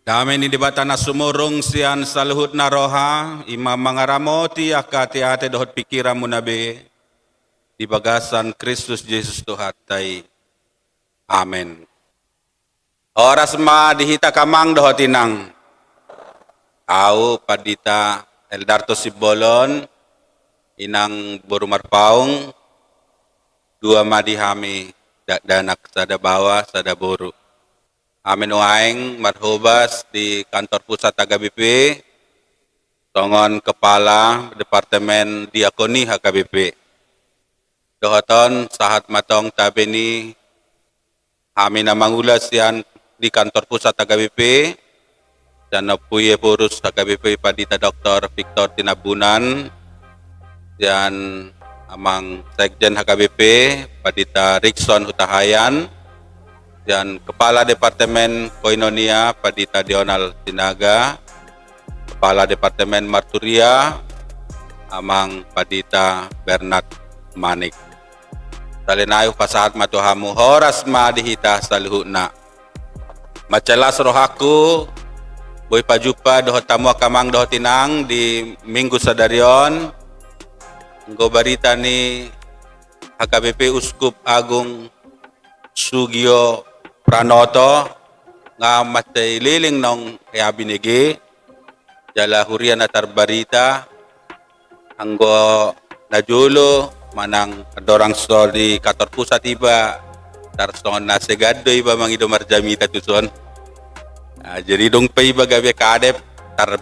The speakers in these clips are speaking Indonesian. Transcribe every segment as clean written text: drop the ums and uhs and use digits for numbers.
Kami ni dibata na sumurong siyan sa luhut na roha, ima mangaramoti akati ate dohot pikiran mo nabi, di bagasan Kristus Jesus Tuhatay. Amen. Oras ma dihita kamang dohot inang. Au padita Eldarto Sibolon, inang Burumarpaung, dua madihami danak sada bawa sada buru. Amin waing marhubas di kantor pusat HKBP, tongon kepala Departemen Diakoni HKBP. Dohoton sahat matong tabeni amin na mangulas yan di kantor pusat HKBP, dan napuye purus HKBP padita Dr. Victor Tinabunan, dan amang Sekjen HKBP padita Rickson Hutahayan, dan Kepala Departemen Koinonia Padita Dional Sinaga, Kepala Departemen Marturia amang Padita Bernard Manik. Salinayo pasahat matuhamu horas ma dihita sa luhuna. Macelas rohaku, boy pajupa dohot tamu kamang dohot tinang di minggu sadarion. Nggo barita ni HKBP Uskup Agung Sugio Pranoto nga matay liling nong kaya binigi jala hurian atar barita anggo najulo manang dorang sol di kantor pusat iba tarsongan na segado iba mangido marjamita tuson. Jadi dong pa iba gabi kadep tar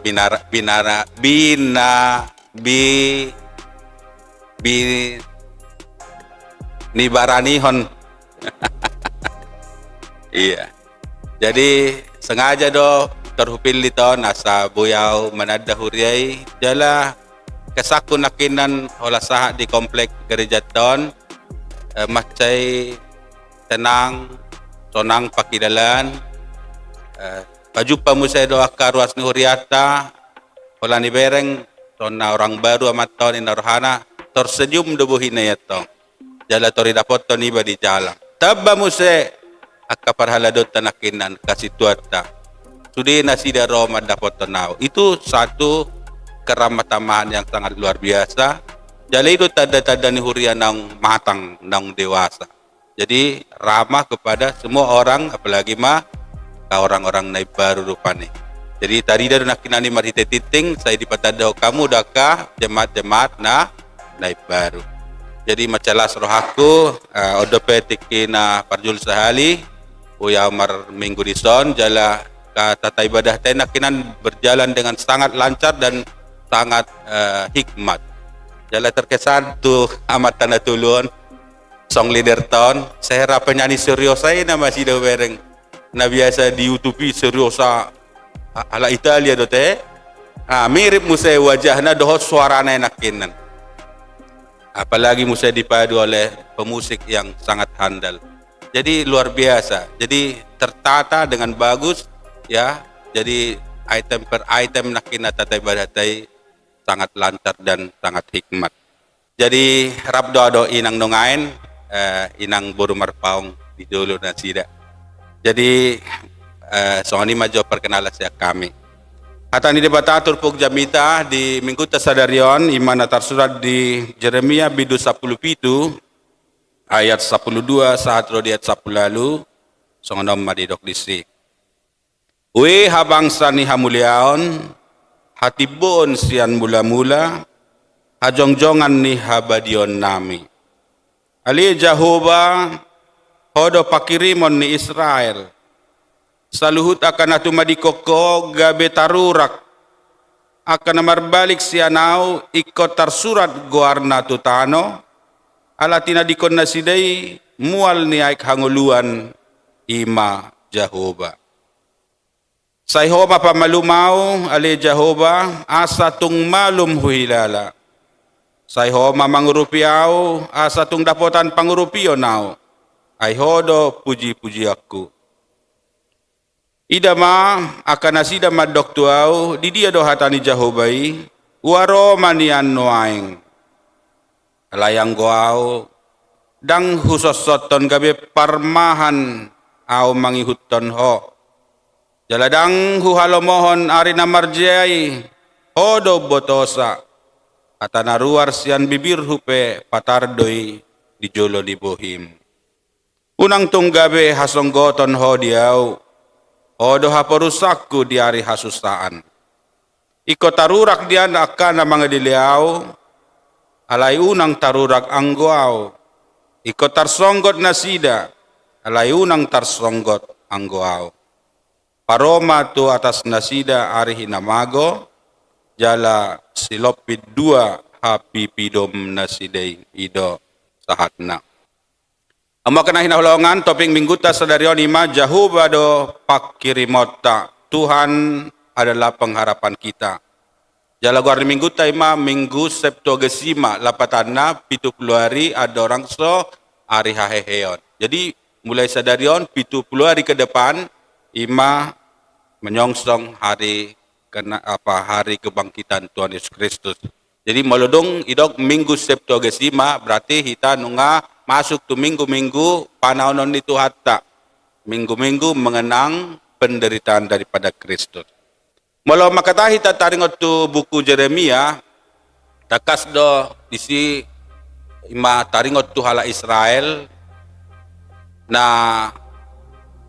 nibaranihon. Iya. Jadi sengaja do terhupil dito nasa Buyao Manada Huriay jala kesakun nakinan holasaha di komplek gereja ton macay tenang sonang pakidalan pajupa mo sa do akaruas ni Huriata hola ni bereng sona orang baru amat ton inarhana tersenyum dobuhin na yato jala tori dapot ton iba di jalan tabba mo sa akaparhaladot tanakinan kasi tuata sudi nasida Roma dapat tenau. Itu satu keramatamahan yang sangat luar biasa. Jadi itu tanda-tanda ni hurian yang matang, yang dewasa. Jadi ramah kepada semua orang, apalagi orang-orang naik baru rupanya. Jadi tadi dari nakinan ni marite titing, saya dipatadaw kamu daka jemaat-jemaat na naik baru. Jadi macalas rohaku, odopetik na parjul sahali, Uya Umar Minggu Dison, jala tata ibadah tena kinan berjalan dengan sangat lancar dan sangat hikmat. Jala terkesan tuh amat tanda tulun, song leader tahun, saya penyanyi seriosa ini masih dah bereng. Na biasa di YouTube seriosa ala Italia dote. Mirip musai wajahna dohot suarana enak kinan. Apalagi musai dipadu oleh pemusik yang sangat handal. Jadi luar biasa, jadi tertata dengan bagus ya. Jadi item per item nakina tatay badatai sangat lancar dan sangat hikmat. Jadi rabdo inang nongain inang Burumarpaung di dulu na sida. Jadi soalnya majo perkenalan saya kami. Kata ni debata turpuk jamita di minggu tasadarion iman atar surat di Jeremia bidu 10 pitu ayat 12 saat rodiat 10 lalu songonom madidok disi. We habangsa ni hamuliaon hatibon sian mula-mula hajongjongan ni habadion nami. Ali Jehovah hodo pakirimon ni Israel. Saluhut akan atu madikoko gabe tarurak akan marbalik sianau ikot tarsurat goarna tutano. Alatina dikon na siday mual ni aik hanguluan ima Jehovah. Sayhoma pamalumaw ali Jehovah asa tung malum huilala. Sayhoma mangurupiaw asa tung dapotan pangurupio naw. Ay hodo puji-puji aku. Idama akan nasida madoktuaw di dia dohatani Jehovah waro manian noaing. Layang goau dang husosoton gabe parmahan au mangihuton ho Jaladang huhalo mohon ari namarjai hodo botosa atana ruar sian bibir hupe patardoi di jolo di bohim. Unang tunggabe hasonggoton hodiau hodo haporusakku di ari hasusaan. Iko tarurak dian akan na mga diliau alay unang tarurak angguau. Iko tarsonggot na sida alay unang tarsonggot angguau. Paroma tu atas nasida ari hinamago jala silopid dua hapi pidom nasidei ido sahatna. Amo kana hinahulongan toping mingguta sadarion ima Jahuba do pakirimota. Tuhan adalah pengharapan kita. Jala guar mingguta ima minggu Septuagesima lapatana 70 hari ada orang so ari haheheon. Jadi mulai sadarion 70 hari ke depan ima menyongsong hari hari kebangkitan Tuhan Yesus Kristus. Jadi melodong idok minggu Septuagesima berarti kita nunga masuk tu minggu-minggu panaunon itu hatta. Minggu-minggu mengenang penderitaan daripada Kristus. Molo makatahi ta taringot tu buku Jeremia takas do isi ima taringot tu hala Israel na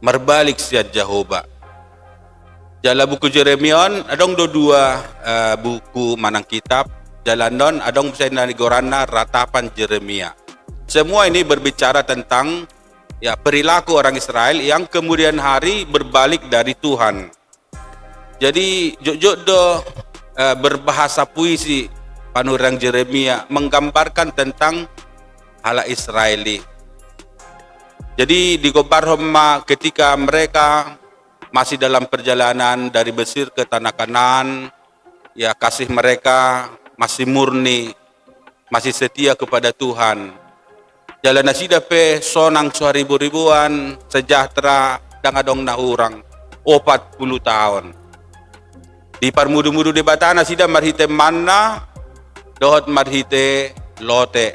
merbalik siat Jehovah. Jala buku Jeremion adong dua buku manang kitab jalanon adong saya nagorana ratapan Jeremia. Semua ini berbicara tentang ya perilaku orang Israel yang kemudian hari berbalik dari Tuhan. Jadi jujur do berbahasa puisi panurang Jeremia menggambarkan tentang hala Israeli. Jadi di Gobarhoma ketika mereka masih dalam perjalanan dari Mesir ke tanah Kanaan, ya kasih mereka masih murni, masih setia kepada Tuhan. Jalan nasida pe sonang ribu-ribuan, sejahtera, dangadong na urang, 40 tahun. Di parmudu-mudu di batana sida marhite manna, dohot marhite lote.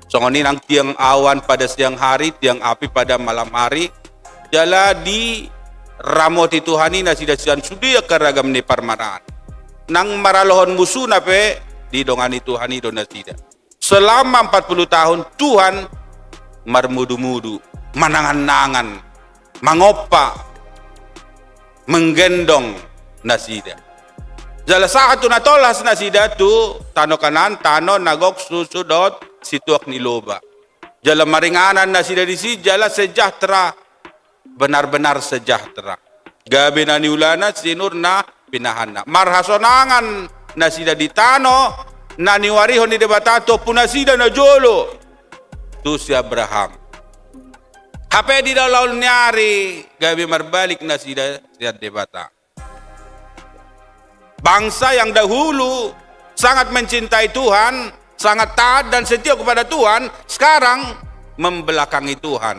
Songoni nang tiang awan pada siang hari, tiang api pada malam hari, jala di ramoti Tuhani na sida sian sudia karagam ni parmaraan. Nang maralohon musuh na pe di dongani Tuhani do na sida. Selama 40 tahun Tuhan marmudu-mudu, manangan-nangan, mangopa, menggendong nasida. Jala saat tu natolas nasida tu tano kanan tano nagok susudot situak ni loba. Jala maringanan nasida di si jala sejahtera, benar-benar sejahtera. Gabe na niulana sinur na pinahana. Marhasonangan nasida di tano na niwarihon ni debatato punasida na jolo. Tu si Abraham. Hape di dalau nyari gabe marbalik nasida siat debata. Bangsa yang dahulu sangat mencintai Tuhan, sangat taat dan setia kepada Tuhan, sekarang membelakangi Tuhan.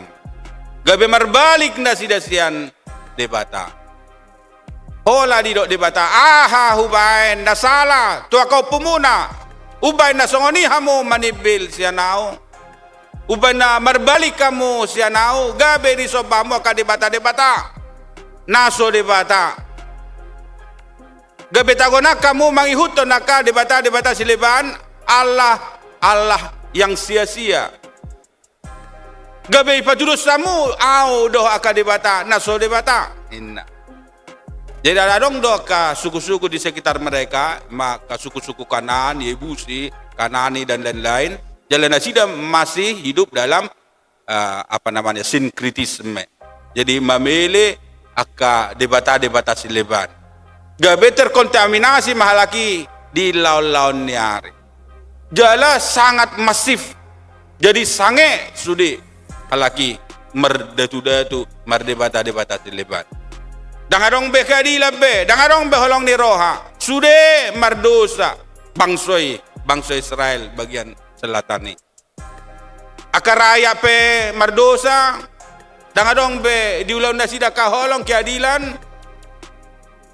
Gabe marbalik na sidasian debata. Hola di dok debata. Aha hubain na salah. Tu kau pumuna. Ubay na songoni hamu manibil sianau. Ubay na marbalik kamu sianau. Gabe di sobamu ka debata-debata. Naso debata. Gabe tagonak kamu mangihuton naka debata-debata siliban. Allah yang sia-sia. Gabe ipatulus samu au doh aka debata naso debata inna. Jadi ada dong doh ka suku-suku di sekitar mereka, maka suku-suku Kanaan, Yebusi, Kanani dan lain-lain. Jalan nasida masih hidup dalam sinkritisme. Jadi memilih aka debata-debata sileban. Gabe terkontaminasi mahalaki di laun-laun niari. Jala sangat masif. Jadi sange sudi halaki merdatu-datu merdebata-debata sileban. Dangadong be keadilan be, dangadong be holong ni roha. Sude mardosa bangsa Israel bagian selatan ni. Akaraya pe mardosa, dangadong be diulang nasida kaholong keadilan.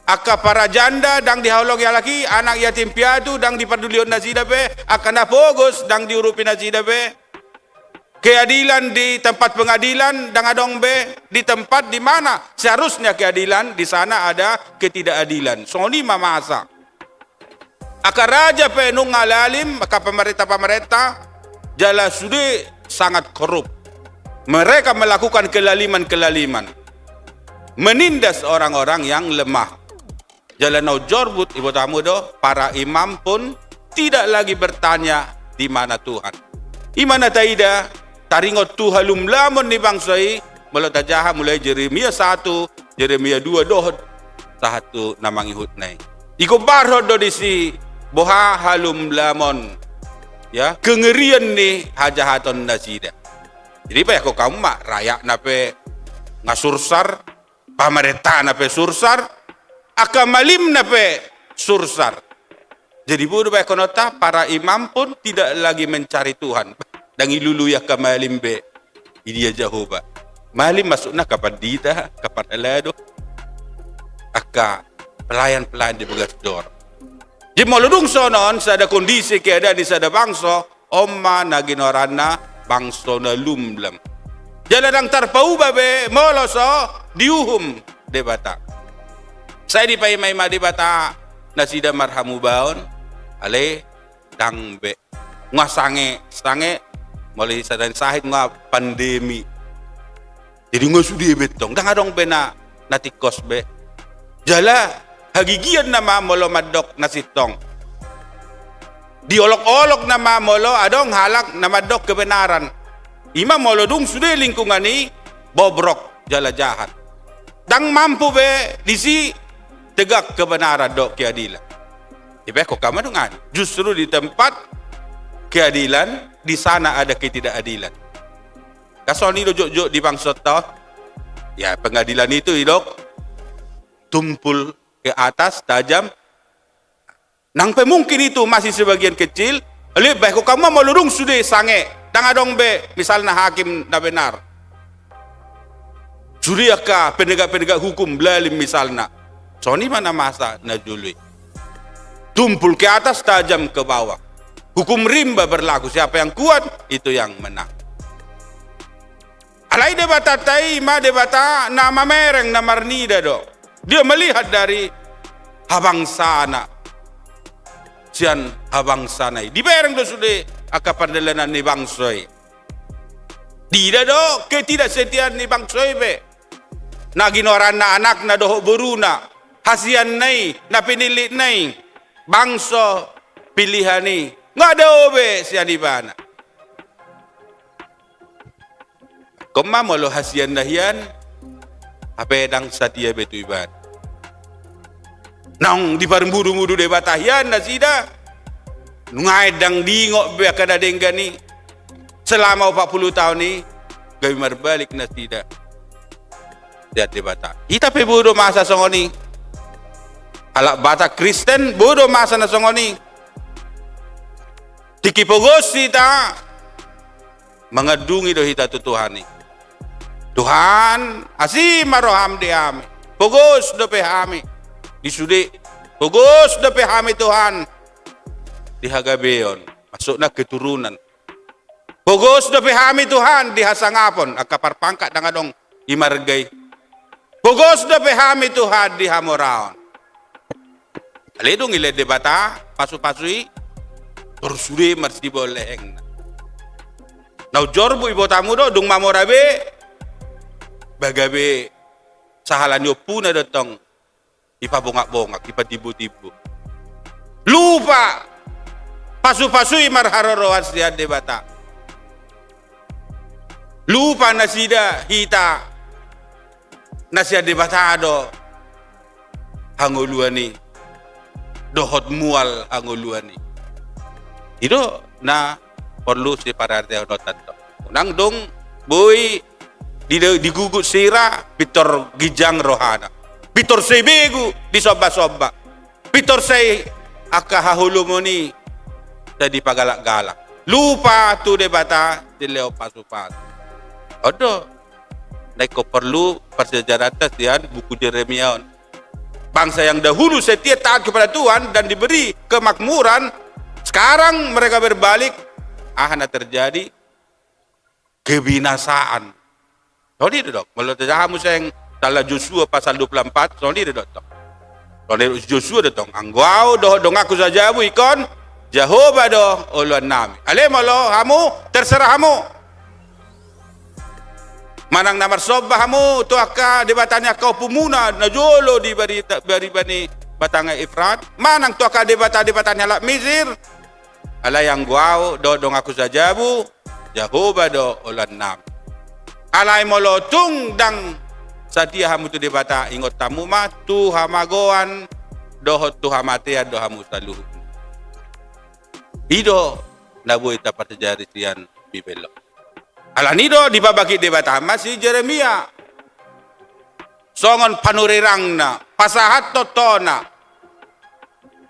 Aka para janda dang dihaulong ya laki, anak yatim piatu dang diperdulion nasida be, akan napogos dang diurupin nasida be. keadilan di tempat pengadilan dan adong be di tempat di mana seharusnya keadilan, di sana ada ketidakadilan. Soni mamasa. Aka raja penung ngalalim, maka pemerintah jala sudah sangat korup. Mereka melakukan kelaliman-kelaliman, menindas orang-orang yang lemah. Jala nau jorbut ibu tamu do, para imam pun tidak lagi bertanya di mana Tuhan. Imana taida taringot Tuhalum lamun ni bangsai mulut tajaha mulai Jeremia 1, Jeremia 2 dohod satu namang ihut nai. Iko barhod do disi boha halum lamon ya kengerian ni hajahaton nasida. Jadi pa ko kamu mak rayak nape ngasursar, pamerintah nape sursar, akamalim nape sursar. Jadi bodoh baik konota para imam pun tidak lagi mencari Tuhan. Dan ilulu ya kamalim be. Ini aja hoba. Malim masukna kapan dita, kapan elado. Aka pelayan-pelayan di begas dor. Di moludung sonon sada kondisi keadaan di sada bangso, omma naginorana bangso na lumlam. Jalan ang tarpau babe moloso diuhum debata. Saya dipaimai ma debata nasida marhamu baon. Ale dang be ngasange mulai sadan sahid nga pandemi jadi sudi betong dang adong be na natikos be jala hagigian nama molo madok nasitong diolok-olok nama molo adong halak nama dok kebenaran ima molo dung sudah lingkungan ni bobrok jala jahat dang mampu be disi tegak kebenaran dok keadilan. Kok kamu dengan justru di tempat keadilan di sana ada ketidakadilan. Kasoni do jok di bangsa tau, ya pengadilan itu idok tumpul ke atas tajam. Nang mungkin itu masih sebagian kecil. Lebih baik kok kamu mau lurung sudah sange, dang adong be misalnya hakim na benar. Suriaka penegak-penegak hukum belalim misalnya. Soni mana masa na jului. Tumpul ke atas, tajam ke bawah. Hukum rimba berlaku. Siapa yang kuat, itu yang menang. Alai debata taima debata nama mereng nama nida do. Dia melihat dari habang sana. Sian habang sana. Di bereng do sudah akapandelanan ni bangsoi. Tidak do ketidaksetiaan ni bangsoi be. Naginoran na anak na doho buruna. Hasian nai, na pinilit nai. Bangso pilihan ni nggak ada obe siani bana. Koma molo hasian dahian apa dang satia betu iban. Nang di parmudu-mudu de batahian nasida nungai dang dingok be kada denggani selama 40 tahun ni gawi marbalik nasida. Dia debata. Ita pe bodo masa songoni. Alak bata Kristen bodoh masa nasongoni. Tikipogosi ta mengadungi do hita tu Tuhan ni. Tuhan asih maroham diami. Pogos do pehami. Disudik. Pogos do pehami Tuhan. Dihagabeon. Masukna keturunan. Pogos do pehami Tuhan dihasangapon. Akapar pangkat dangadong imargay. Pogos do pehami Tuhan dihamoraon. Aledong ile debata pasu-pasui bersuri marsi boleheng. Nau jorbu ibu tamu do dung mamorabe bagabe sahalan yo puna datang ipa bongak-bongak ipa tibu-tibu. Lupa pasu-pasui marharoroan dia debata. Lupa nasida hita nasia debata do hangoluani. Dohot mual anguluan ni. Itu na perlu si para arti notan to. Nang dong boy digugut sira pitor gijang rohana. Pitor say begu di soba-soba. Pitor say akahahulu mo ni tadi pagalak-galak. Lupa tu debata di leo pasupan. Odo naik ko perlu persejarah yan buku Jeremia. Bangsa yang dahulu setia taat kepada Tuhan dan diberi kemakmuran, sekarang mereka berbalik, ahana terjadi kebinasaan. So di dok, kalau tidak kamu sayang dalam Joshua pasal 24, so di dok. Kalau Joshua dok, anggau dong aku saja bu ikon, Jehovah doh uluan nami. Ale malo kamu terserah kamu. Manang namar sobah kamu tu akka debatannya kau pemuna najolo di bari bani batanga Efrat. Manang tu akka debatannya lak Mizir. Ala yang guau dong aku saja bu, Jehovah doh uluan nami. Alai molo tung dang sadia hamu tu debata ingot tamu mah tu hamagoan doh tu hamatea doh hamu saluhu. Ido nabu ita patajari sian bibelo. Alanido dibabagi debata masih Jeremia. Songon panurirangna, pasahat totona.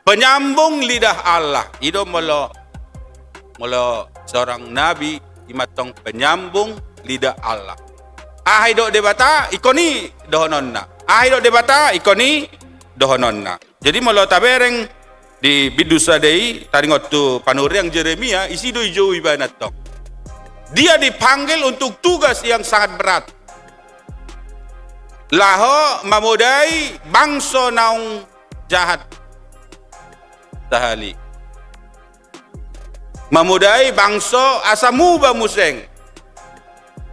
Penyambung lidah Allah. Ido molo seorang nabi imatong penyambung lidah Allah. Ahai do debata ikoni dohononna. Ahai do debata ikoni dohononna. Jadi molo tabereng di bidusa dei taringot tu panuriang Jeremia isi do ijo ibanat tong. Dia dipanggil untuk tugas yang sangat berat. Laho mamudai bangso naung jahat tahali. Mamudai bangso asamu ba museng.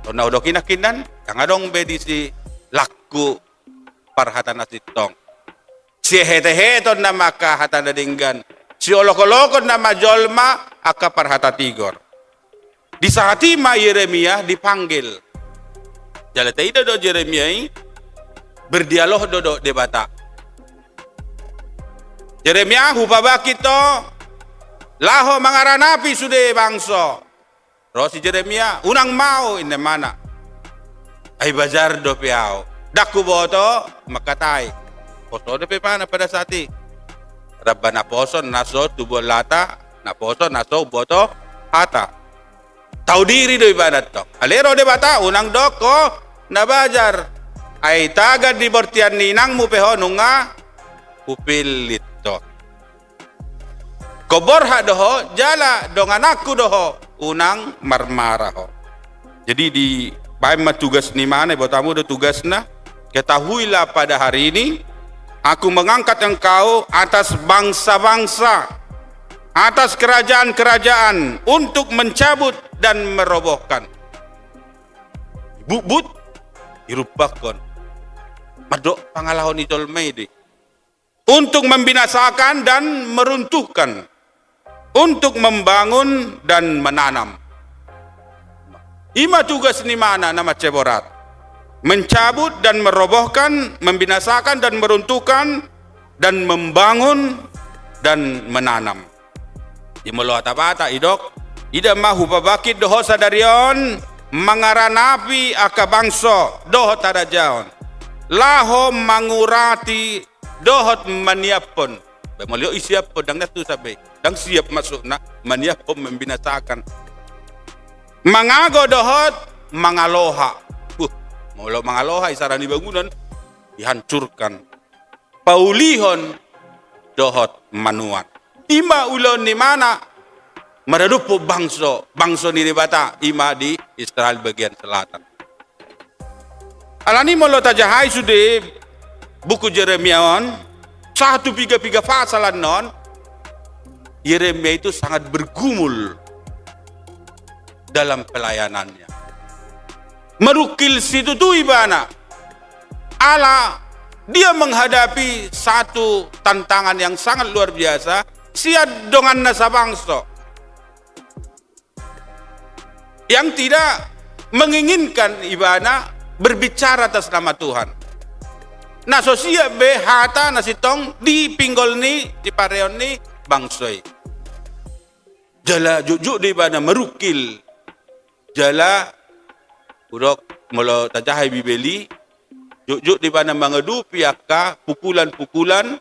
Tona udah kinakinan, kang adong bedisi laku parhatan asitong. Si hete-heton na maka hatan dadinggan. Si olok-olokon na majolma aka parhata tigor. Di saat ima Yeremia dipanggil. Jalata ida do Yeremia berdialog do debata. Yeremia hupaba kita laho mangaranapi sude bangso. Rosi Yeremia unang mau inde mana. Ay bazar do piao. Daku boto makatai. Poso do pe pana pada sati. Rabbana poson naso tubo lata na poson naso boto hata. Tahu diri do ibadat to. Alero debata unang doko nabajar. Ay tagad di bortian ninang mu peho nunga upilit to. Koborha doho jala dong anakku doho unang marmara ho. Jadi di baim tugas ni mana buat kamu do tugas na. Ketahuilah pada hari ini aku mengangkat engkau atas bangsa-bangsa, atas kerajaan-kerajaan untuk mencabut dan merobohkan. Bubut irupakon. Madok pangalahon itol meidi. Untuk membinasakan dan meruntuhkan. Untuk membangun dan menanam. Ima tugas ni mana nama ceborat. Mencabut dan merobohkan, membinasakan dan meruntuhkan, dan membangun dan menanam. Imolo atabata idok ida mahu pabakit doho sadarion mangaranapi aka bangso doho tadajaon laho mangurati dohot maniapon bemolio isiap podang natu sabe dang siap masuk na maniapon membinasakan mangago dohot mangaloha molo mangaloha isarani bangunan dihancurkan paulihon dohot manuat ima ulon ni mana meradupo bangso ni debata ima di Israel bagian selatan. Alani molo tajahai sude buku Yeremia on 1:3 pasalan non Yeremia itu sangat bergumul dalam pelayanannya. Merukil situ tu ibana ala dia menghadapi satu tantangan yang sangat luar biasa. Siad dongan nasa bangso yang tidak menginginkan ibana berbicara atas nama Tuhan. Nah sosia be hata nasitong di pinggol ni di pareon ni bangsoi. Jala jujuk di ibana merukil. Jala urok molo tajahai bibeli. Jujuk di ibana mengedupi akka pukulan-pukulan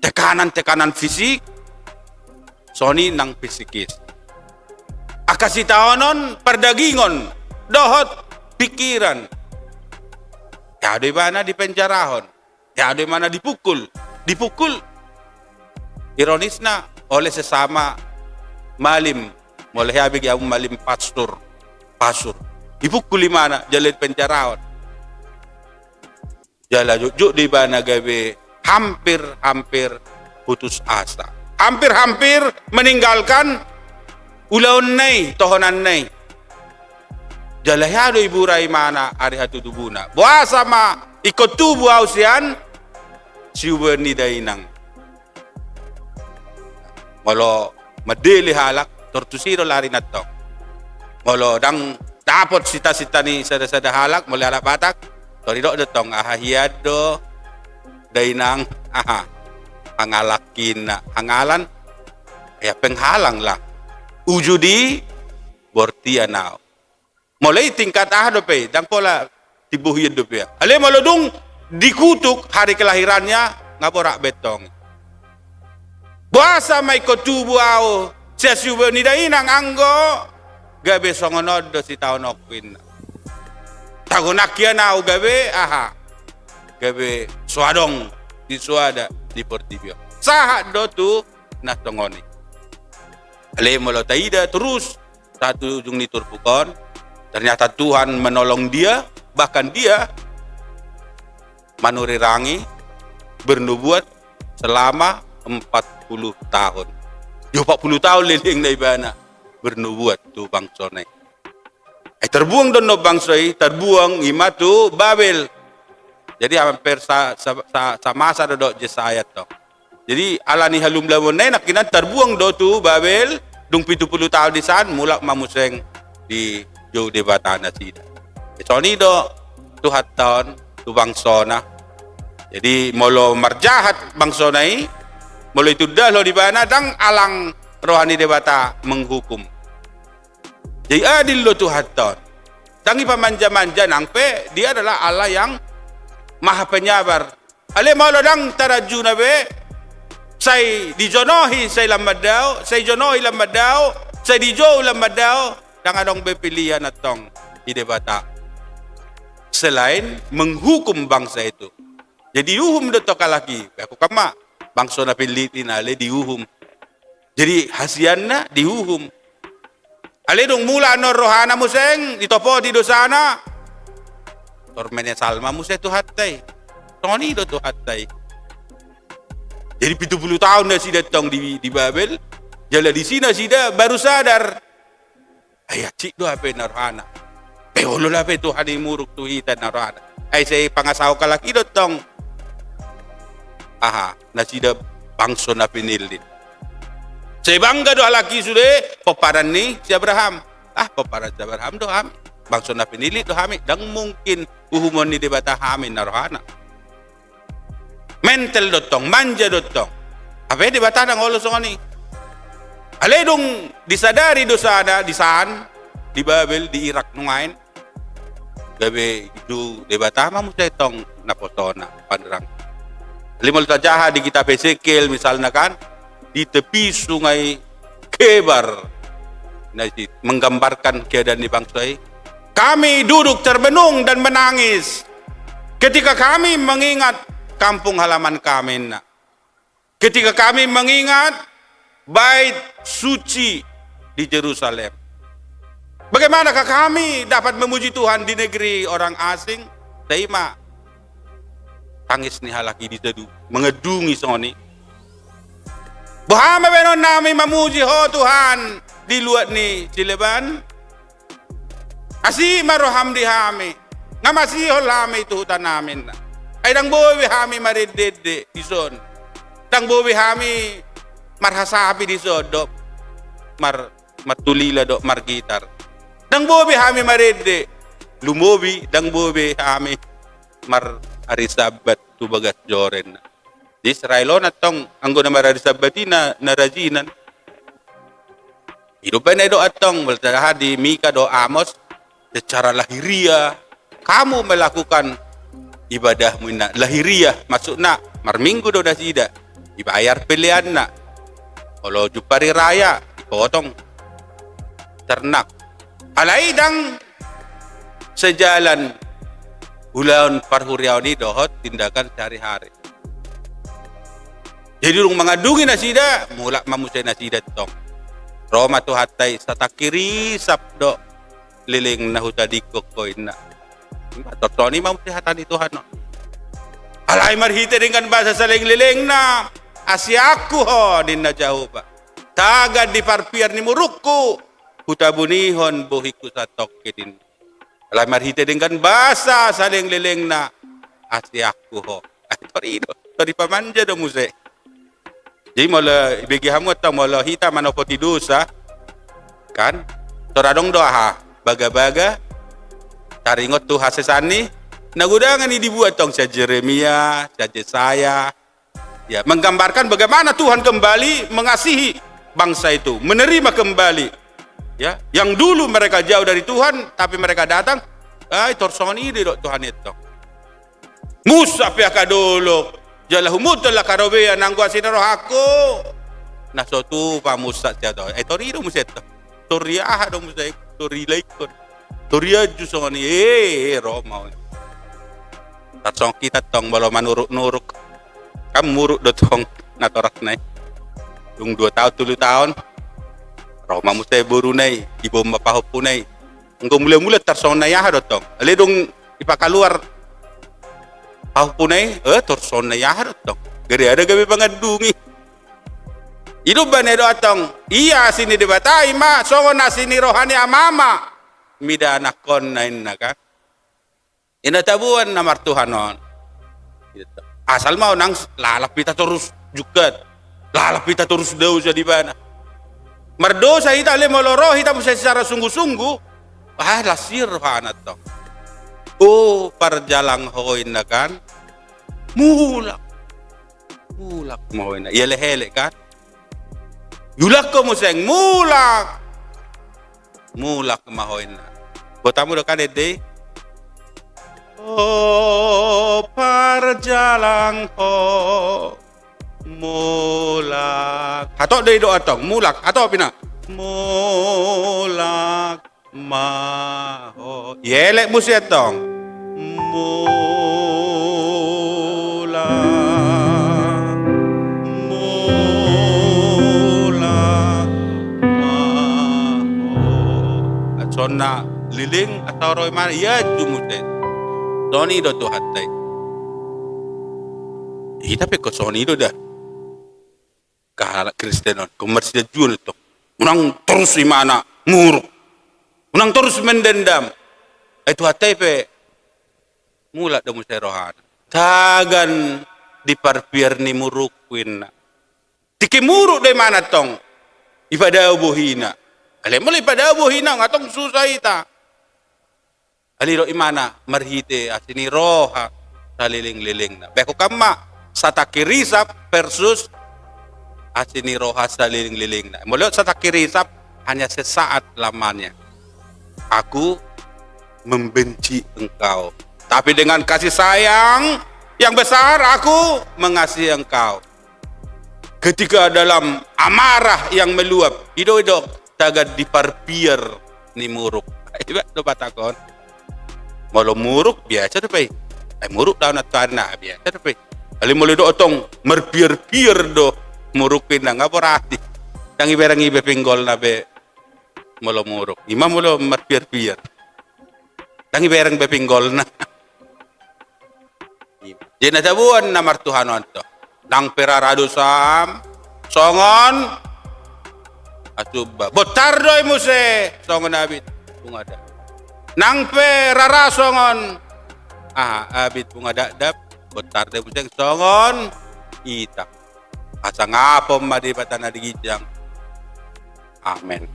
tekanan-tekanan fisik. Soni nang fisikis. Akasitaonon perdagingon dohot pikiran. Ya di mana di penjarahon. Ya di mana dipukul. Dipukul. Ironisnya oleh sesama malim. Mulai habis yang malim pasur. Ipukul mana jalin pencarawan. Jala juk di bana gawe hampir putus asa. Hampir meninggalkan ulaun nai, tohonan nai. Jala hado ibu rai mana ari hatu tubuna. Buah sama ikut tubuh ausian siuber ni dainang. Molo medeli halak tortusiro lari natong. Molo dang dapat sita-sita ni sada-sada halak molo halak batak. Torido detong ahahiyad do dainang hangalakin na hangalan ya penghalang lang ujudi bortia now mulai tingkat do pe dang pola tibuhiyad do pe ale malodung dikutuk hari kelahirannya ngaborak betong buasa may kotubu ao sesiubo ni dainang anggo gabe songonod do si taon okwin tagunakia nau gabe gabe suadong di suada di Portibio sahat do tu na tongoni ale molo taida terus satu ujung ni turpukon ternyata Tuhan menolong dia bahkan dia manurirangi bernubuat selama 40 tahun 40 tahun liling na ibana bernubuat tu bangsone terbuang dono bangsoi terbuang imatu Babel. Jadi hampir sama dodok Jesayat to. Jadi alani halum lamun nak kinan terbuang do tu Babel dung 70 tahun di san mulak mamuseng di jauh de batana sida. Soni do tu haton tu bangsona. Jadi molo marjahat bangsonai molo itu dah lo di bana dang alang rohani debata menghukum. Jadi adil lo Tuhan. Tangi pamanja-manja nangpe dia adalah Allah yang maha penyabar. Ale malo dang taraju nabe say dijonohi say lamadao, say jonohi lamadao, say dijo lamadao dang adong bepilihan atong idebata. Selain menghukum bangsa itu. Jadi uhum do tokalaki. Aku kama bangsa na Pilipina ale diuhum. Jadi hasianna diuhum. Alidong mula no rohana museng ditopo di dosana. Tormennya salma museng tu hatai. Toni do tu hatai. Jadi 70 tahun dah si datang di Babel. Jala di sini sida baru sadar. Ayah cik do apa rohana. Peolo lah pe tu hari muruk tu hitan rohana. Ay say pangasaw kalaki do tong. Nasida bangso na pinilin. Saya bangga doa laki sudah peparan ni si Abraham. Peparan si Abraham doa kami. Bangsa na pinili doa kami. Dan mungkin uhumon ni debata kami narohana. Mental dotong, manja dotong. Apa debata nang olos ni? Aledong disadari dosa ada di saan, di Babel, di Irak nungain. Gabe itu debata mamu setong napotona panderang. Limol tajaha di kitab Ezekiel misalnya kan. Di tepi sungai Kebar menggambarkan keadaan di bangsa ini. Kami duduk terbenung dan menangis ketika kami mengingat kampung halaman kami. Ketika kami mengingat bait suci di Yerusalem. Bagaimanakah kami dapat memuji Tuhan di negeri orang asing? Daima tangis ni halaki di teduh mengedungi soni. Bahama benon nami memuji ho Tuhan di luar ni Cileban. Asi maroham di hami. Ngamasi ho lami itu hutan namin. Ay dang bowi hami maridede di son. Dang bowi hami marhasabi di son do matulila do margitar. Dang bowi hami maridede lumobi dang bowi hami mar arisabat tu bagat joren. Di Israelon atong anggo na maradisabati na narajinan. Hidupan na do atong maltaraha di Mika do Amos secara lahiriah kamu melakukan ibadahmu na lahiriah masuk na marminggu do dasida dibayar pilihan na kalau jupari raya dipotong ternak alaidang sejalan ulaun parhuriaw ni dohot tindakan sehari-hari. Jadi rung mengadungi nasida mulak mamusay nasida tong Roma tu hatai satakiri sabdo liling na hutadi kokoy na. Tortoni mau sehatan itu Tuhan. Alay marhite dengan bahasa saling liling na. Asyaku ho din na jauh ba. Tagad di parpiar ni murukku. Hutabunihon buhiku sa tokedin. Alay marhite dengan bahasa saling liling na. Asyaku ho. Tori pamanja do muse. Jadi mula bagi hamu atau mula hita manopoti dosa kan? Toradong doa baga-baga taringot tu hasesani nagudangan ini dibuat tong saya Jeremia, saya Yesaya ya menggambarkan bagaimana Tuhan kembali mengasihi bangsa itu, menerima kembali ya yang dulu mereka jauh dari Tuhan tapi mereka datang torsoni di Tuhan itu. Musa pihak dulu jalah umutul la karobea nanggo sinaro aku. Nah sotu pa Musa tiado. Tori do Musa to. Toria do Musa tori laikon. Toria jusoni Roma. Tatsong kita tong balo manuruk-nuruk. Kam muruk do tong natorak nai. Dung 2 tahun 3 tahun. Roma Musa buru nai, ibu mapaho punai. Engko mula-mula tarsong na ya do tong. Ale dong ipakaluar aku punai, torson na yaharot tong. Gari ada gabi pangadungi. Hidup bane do atong. Iya sini debatai ma, songo na sini rohani amama. Mida anakon na inaka. Ina tabuan na martuhanon. Asal mau nang lalap kita terus juga. Lalap kita terus daw sa di bana. Mardosa hita le moloro hita mo secara sungguh-sungguh. Lasir hanat tong. Oh, parjalang hoin na kan. Mulak mahoin na. Yele-hele kan. Yulak ko mo seng mulak mahoin na. Botamu do kan ede. Oh, parjalang ho mulak. Hatok de do atong mulak. Hatok pina. Mulak maho. Yele mo siya tong. Sona liling atau roy mana ya jumute. Soni do tu hatai. Tapi ko soni do dah. Kahal Kristenon komersial jual tu. Unang terus imana muruk. Unang terus mendendam. Itu hatai pe mula do musai rohana. Tagan di parpiar ni murukwin na. Tiki muruk de mana tong? Ipada buhina. Ale mulai pada buhina ngatong susah ita. Aliro imana marhite asini roha saliling-liling na. Beko kama satakirisap versus asini roha saliling-liling na. Mulai satakirisap hanya sesaat lamanya. Aku membenci engkau. Tapi dengan kasih sayang yang besar aku mengasihi engkau. Ketika dalam amarah yang meluap, ido tagad di parpier ni muruk. Iba do patakon. Molo muruk biasa tu pe. Muruk daw na tanah biasa tu pe. Ali molo do otong merpier-pier do murukin na ngaporati. Yang iberang ibe pinggol na be molo muruk. Ima molo merpier-pier. Yang iberang be pinggol na. Di nasabuan na martuhanon to. Nang perarado sam songon asuba botardoy muse songon abit bungada. Nang perara songon abit bungada dap botardoy muse songon ita. Asa ngapom madi batana digijang. Amen.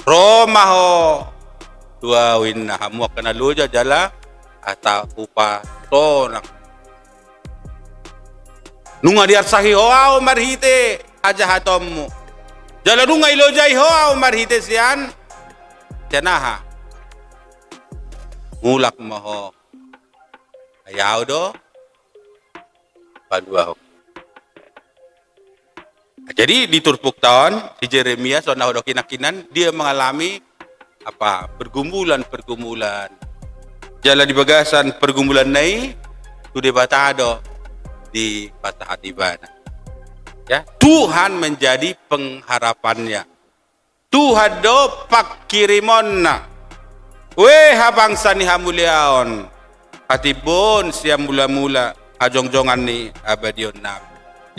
Roma ho tua winna hamu kana luja jala ata upa tonang nunga diar sahi hoa marhite aja hatommu jala nunga ilojai hoa marhite sian janaha mulak moho ayaw do padua ho. Jadi di Turpuk tahun si Jeremia sonah do kinakinan dia mengalami pergumulan jala di bagasan pergumulan nai tu de batado di patah ibana. Ya, Tuhan menjadi pengharapannya. Tuhan do pak kirimonna We habangsa ni hamuliaon, hatibon siya mula-mula hajong-jongan ni abadion nabi.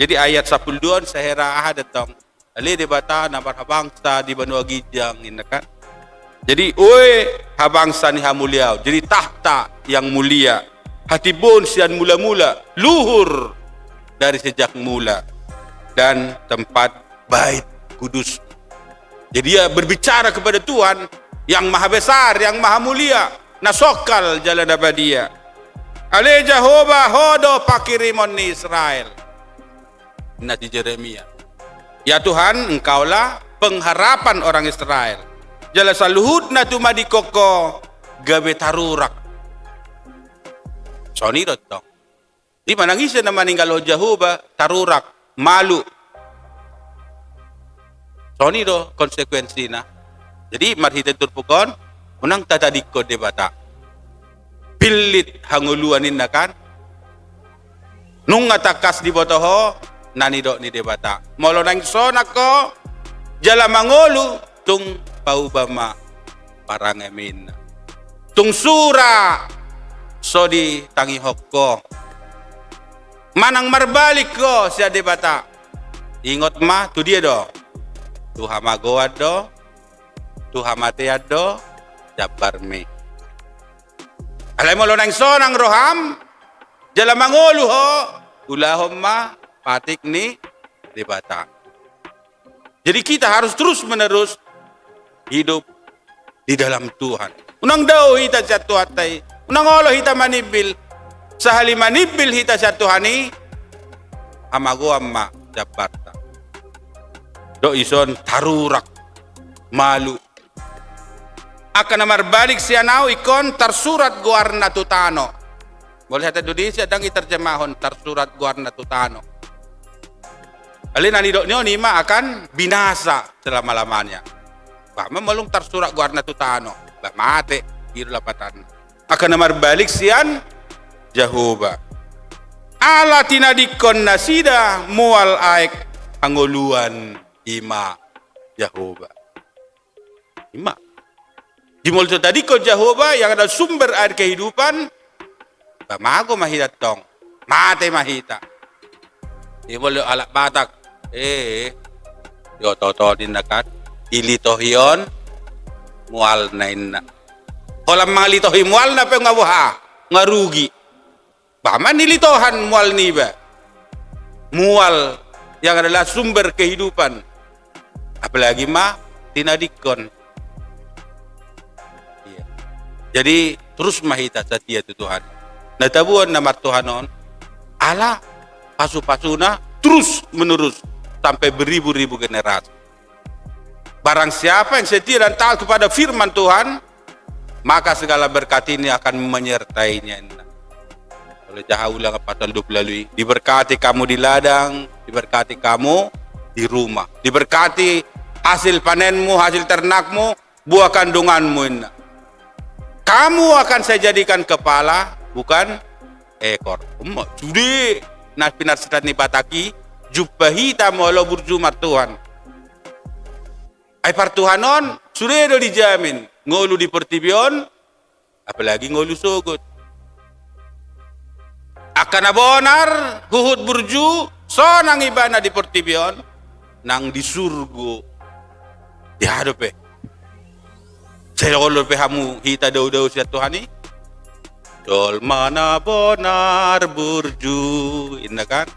Jadi ayat 12 sehera datang. Ali di bata na habangsa di banua gijang kan. Jadi we habangsa ni hamuliao. Jadi tahta yang mulia. Hatibon siya mula-mula luhur dari sejak mula dan tempat bait kudus. Jadi dia berbicara kepada Tuhan yang maha besar, yang maha mulia, nasokal jalan abadia. Ale Jehovah hodo pakirimon ni Israel. Nati Jeremia. Ya Tuhan, engkaulah pengharapan orang Israel. Jala saluhud na tumadikoko gabe tarurak. Soni dotong. Di manangisa na maninggal Jehovah tarurak, malu. Soni do konsekuensi na. Jadi marhita turpukon, unang tatadikko de bata. Pilit hanguluanin na kan. Nung atakas di botoho, nanido ni de bata. Molo nang sonako, jala mangolu, tung paubama parangamin. Tung sura, so di tangihok ko. Manang marbalik ko siya de bata. Ingot ma, tu dia do. Tu hamagoad do. Tuhan mati ado jabar me. Alay mo lo nang sonang roham jala mangulu ho ulahom ma patik ni debata. Jadi kita harus terus menerus hidup di dalam Tuhan. Unang daw hita sa tuhatay, unang olo hita manibil, sahali manibil hita sa Tuhani, amago amma jabarta. Do ison tarurak malu. Akan namar balik siya nao ikon tersurat guarna tutano. Boleh hati Indonesia dan terjemahon tersurat guarna tutano. Alin anidok nyo nima akan binasa selama-lamanya. Bah memelung tersurat guarna tutano. Bah mate biru lapatan. Akan namar balik sian Jehovah. Ala tinadikon nasida mual aik angoluan ima Jehovah. Ima. Dimul tadi ko Jehovah yang ada sumber air kehidupan, bamago mahita tong, mate mahita. Dimul alak batak, yo toto din nakat, ilitohion, mual na ina. Kolam mga litohi mual na pe ngabuha, ngarugi. Baman nilitohan mual niba. Mual yang adalah sumber kehidupan. Apalagi ma tinadikon. Jadi terus mahita setia tu Tuhan. Natabuan namar Tuhanon, ala pasu-pasuna terus menerus sampai beribu-ribu generasi. Barang siapa yang setia dan taat kepada firman Tuhan, maka segala berkat ini akan menyertainya. Oleh Jahaula pasal 20 lalui, diberkati kamu di ladang, diberkati kamu di rumah, diberkati hasil panenmu, hasil ternakmu, buah kandunganmu. Kamu akan saya jadikan kepala, bukan ekor. Sudi nas pinar setat ni bataki, jubahi tamolo burju martuhan. Ay partuhanon, sudah do dijamin. Ngolu di pertibion, apalagi ngolu sogot. Akan abonar, huhut burju, so nang ibana di pertibion, nang di surgo. Dihadope. Saya kalau pehamu hita daw siya Tuhani. Dol mana bonar burju, inna kan?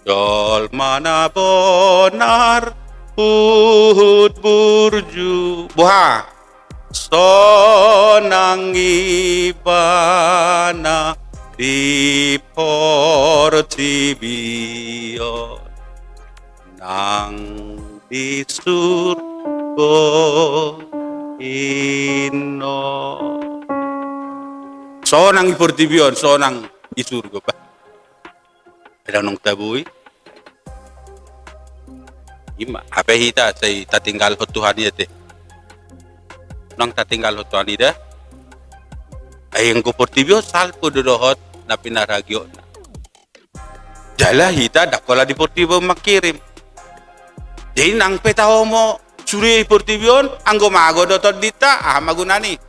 Dol mana bonar uhud burju. Buha. Sonang ibana di portibio nang di surgo ino. Sonang iportibion, sonang isurgo pa. Ada nung tabuy. Ima, apa hita say tatinggal ho Tuhan yate. Nang tatinggal ho Tuhan ida. Ay ang portibio salpo dodohot na pinaragyo na. Jala hita dakola di portibio makirim. Jadi nang petaho mo suri portibion anggo mago dotot dita magunani.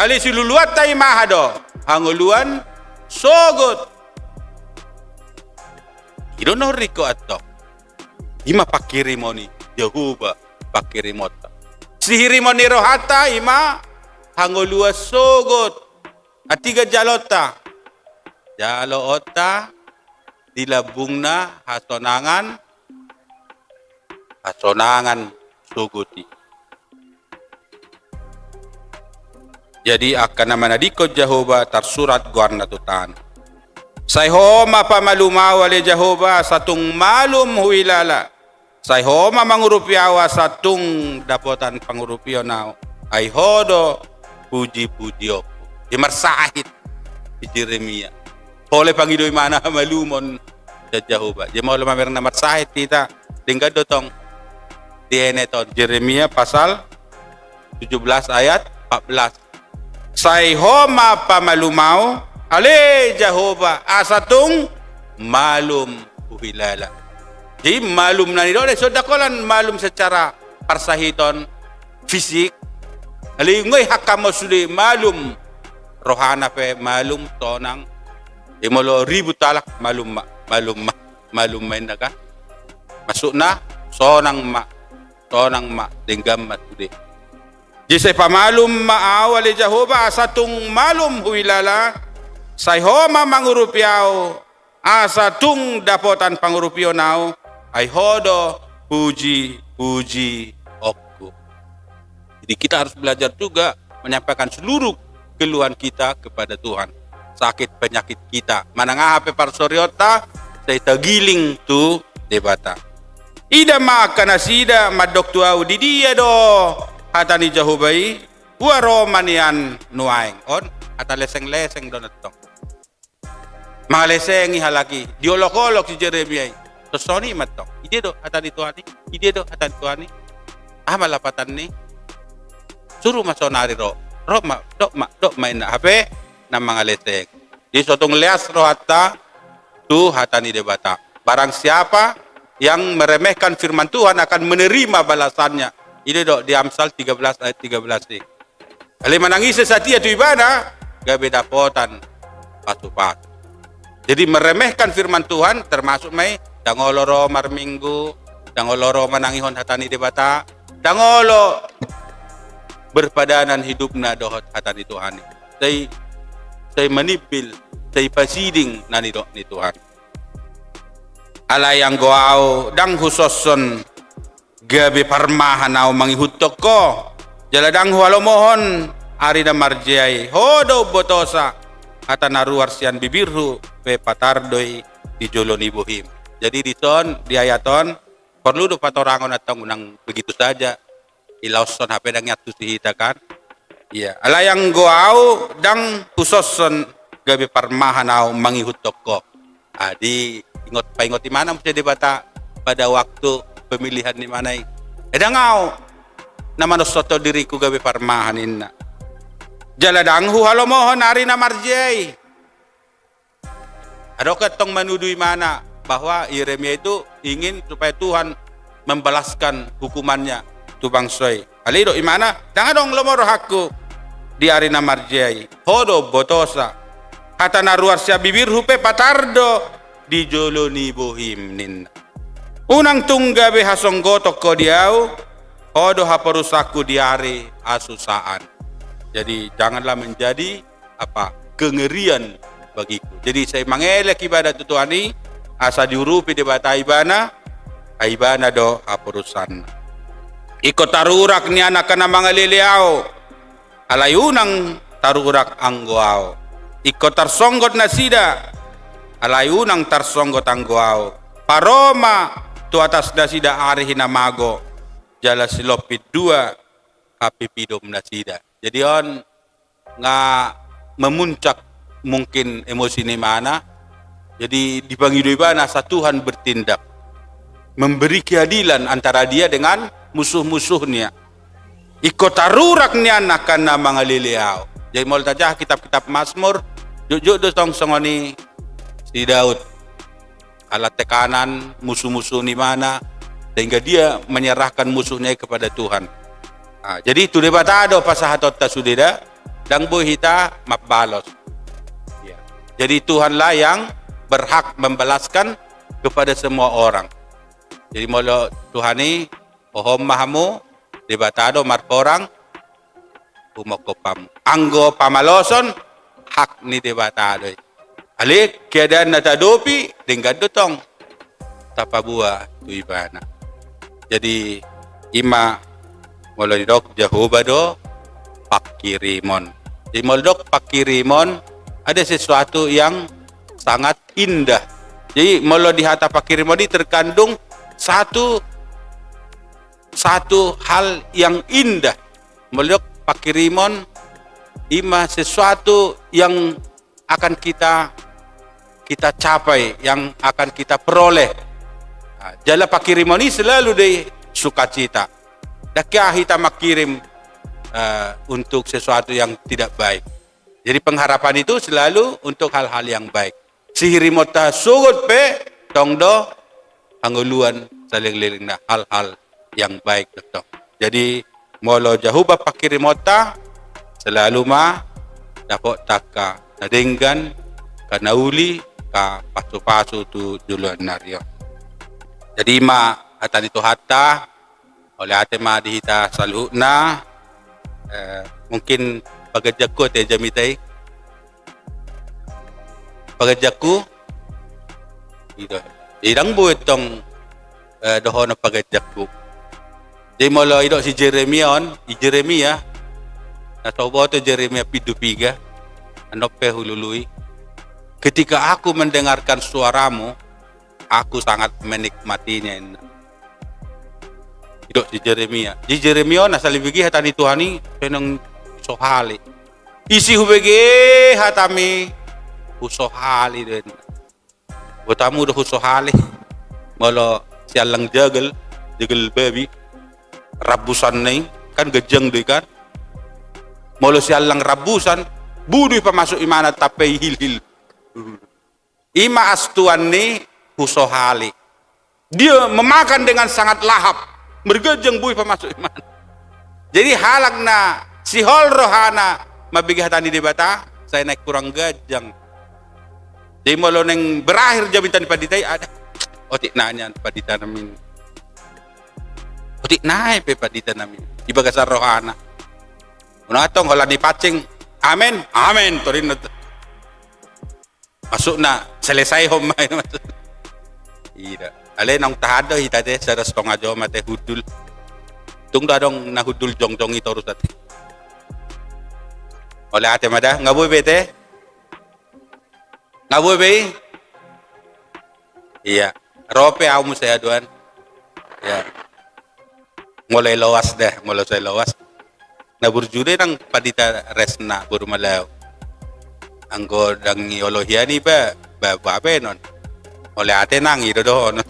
Ali siluluat tay mahado. Hanguluan sogot. Idono riko ato. Ima pakirimoni Jehovah pakirimota. Sihirimoni rohata ima hangulua sogot. Atiga jalota. Jalota dilabungna hasonangan sugoti. Jadi akan nama nadiko Jehovah tersurat guarna tutan. Sayhoma pamalumaw ale Jehovah satung malum huilala. Sayhoma mangurupiawa satung dapotan pangurupio nao. Ay hodo puji-puji oku. Imarsahit di Jeremia. Oleh pangidoy mana malumon sa Jehovah. Jadi mau lemah merna marsahit kita tinggal dotong dieneton Jeremia pasal 17 ayat 14. Sayhoma pamalumaw ale Jehovah asatung malum uhilala. Jadi malum na nito. So dakolan malum secara parsahiton fisik. Ali ngoy hakamo suli malum rohana pe malum tonang. Imolo ribu talak malum main ka. Masuk na sonang ma denggam matude. Jisay pamalum maaw ali Jehovah asatung malum huilala. Sayhoma mangurupiaw asatung dapotan pangurupio nao ay hodo puji okku. Jadi kita harus belajar juga menyampaikan seluruh keluhan kita kepada Tuhan. Sakit penyakit kita manangahape parsoriota say tagiling tu debata. Ida maakana sida madoktuau di dia do hatani Jehovah waro manian nuaing on ata leseng-leseng donatong. Mga leseng ihalaki diolok-olok si Jeremia. Tosoni matong. Ide do hatani Tuhani. Ide do hatani Tuhani. Malapatan ni. Suruh masonari ro. Dok main na hape ng mga leseng. Di sotong leas ro hatta tu hatani debata. Barang siapa yang meremehkan firman Tuhan akan menerima balasannya. Ide do di Amsal 13 ayat 13 ni. Ali manangis sesatia tu ibadah gabe dapotan patu-patu. Jadi meremehkan firman Tuhan termasuk may dangoloro marminggu, dangoloro manangihon hatani debata, dangolo berpadanan hidupna dohot hatani Tuhan. Say manibil, say pasiding nanito ni Tuhan. Alayang goao dang husoson gabi parmahanaw mangihutok ko. Jaladang hualomohon ari na marjay hodo botosa hatanaruar sian bibirhu pe patardoy di joloni bohim. Jadi di ayaton perlu do patorangon atong unang begitu saja ilauson hape dang nyatu sihita kan. Iya, alayang goau dang husoson gabi parmahanaw mangihutok ko. Adi ingot di mana mesti debata pada waktu pemilihan di mana edangau naman soto diriku gabi parmahanin na. Jaladang halomohon hari na marjay. Adakah tong menuduhi mana bahwa Yeremia itu ingin supaya Tuhan membalaskan hukumannya tu bangsoy. Alido imana? Dangan dong lomor hakku di hari na marjay. Hodo botosa. Kata naruar siya bibir hupe patardo di joloni bohim nin. Unang tunggabe hasong gotok ko diau. Hodo haparusaku di hari asusaan. Jadi janganlah menjadi kengerian bagiku. Jadi saya mengelak ibadah Tuhan ini asa diurupi di bata ibana do haparusan. Iko tarurak ni anak na mga liliaw. Alayunang tarurak anggoaw. Iko tarsonggot na sida. Alayunang tarsonggot anggoaw. Paroma tu atas na sida ari hinamago. Jala silopit dua api pidom nasida. Jadi on nga memuncak mungkin emosi ni mana. Jadi di panghidupan asa Tuhan bertindak memberi keadilan antara dia dengan musuh-musuhnya. Ikut tarurak ni anak kana mga liliaw. Jadi mau tajah kitab-kitab Mazmur jujuk dosong songoni si Daud. Alat tekanan musuh-musuh ni mana sehingga dia menyerahkan musuhnya kepada Tuhan. Jadi itu debatado pasahatot tasudida dan bui hita mabalos. Ya. Jadi Tuhanlah yang berhak membalaskan kepada semua orang. Jadi molo Tuhan ni ohom mahamu debatado markorang umokopamu. Anggo pamaloson hak ni debatado. Alik keadaan natadopi dengan dotong tapabua tu ibana. Jadi ima molo dok Jehovah do pakirimon. Jadi molo dok pakirimon ada sesuatu yang sangat indah. Jadi molo di hata pakirimon ini terkandung satu hal yang indah. Molo dok pakirimon ima sesuatu yang akan kita capai, yang akan kita peroleh. Jala pakirimon ini selalu di sukacita. Dakya kita makirim untuk sesuatu yang tidak baik. Jadi pengharapan itu selalu untuk hal-hal yang baik. Sihirimota sugut pe tongdo anguluan saling liling na hal-hal yang baik betul. Jadi molo jahuba pakirimota selalu dapat taka nadenggan kanauli ka pasu-pasu tu duluan naryo. Jadi hatan itu hatta oleh ate dihita saluna mungkin pagajaku te jamitai pagajaku itu idang buat tong dohon pagajaku. Jadi mula idok si Jeremia atau boto Jeremia pidupiga anope hulului. Ketika aku mendengarkan suaramu, aku sangat menikmatinya. Idok si Jeremia. Di Jeremia nasali bigi hatani Tuhani penang sohali. Isi hubege hatami usohali den. Botamu do usohali. Molo sialang jagel baby. Rabusan nih kan gejeng deh kan. Molo sialang rabusan budu pamasuk imana tapi hil. Ima astuan nih usohali. Dia memakan dengan sangat lahap. Bergejeng bui pamasuk iman. Jadi halakna sihol rohana mabigih tani debata saya naik kurang gajang. Jadi molo neng berakhir jabitan paditai ada otik nanya padita namin. Otik naik pe padita namin. Iba kasar rohana. Unatong hola dipacing. Amen. Torin na. Masuk na selesai homay masuk. Ida. Ale nang tahado hita de sa setengah jam mate hudul. Tung dadong na hudul jong-jong itu urus ati. Oleh ate mada ngaboy bete. Ngaboy be. Iya. Rope au saya duan. Ya. Mulai lawas deh, mulai saya lawas. Na burjude nang padita resna buru malaw. Anggo dang yolohiani ba non. Oleh ate nang iro do not.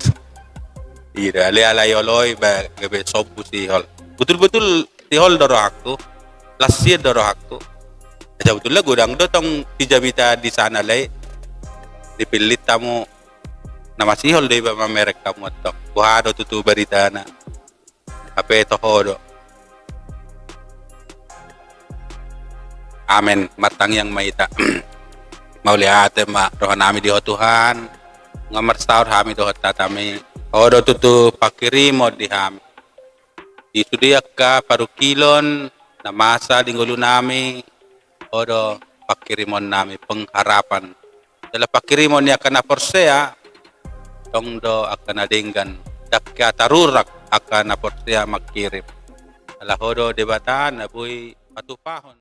Ira ale ala yoloi ba gabe sobu si hol. Betul-betul si hol doro aku. Lasir doro aku. Aja betul lah godang do tong tijabita di sana lay. Dipilit tamu nama si hol dei ba mamerek kamu tok. Buhado tutu berita na. Apa itu hodo. Amen. Matang yang maita. Mauliate ma rohanami di Tuhan. Ngamar sahur hami do tatami. Hodo tutu pakirimo di hami. Di sudiaka paru kilon na masa dinggulu nami. Hodo pakirimon nami pengharapan. Dalam pakirimon ni akan aporsea. Tongdo akan adenggan. Dakya tarurak akan aporsea makirim. Alahodo debatan na buy patupahon.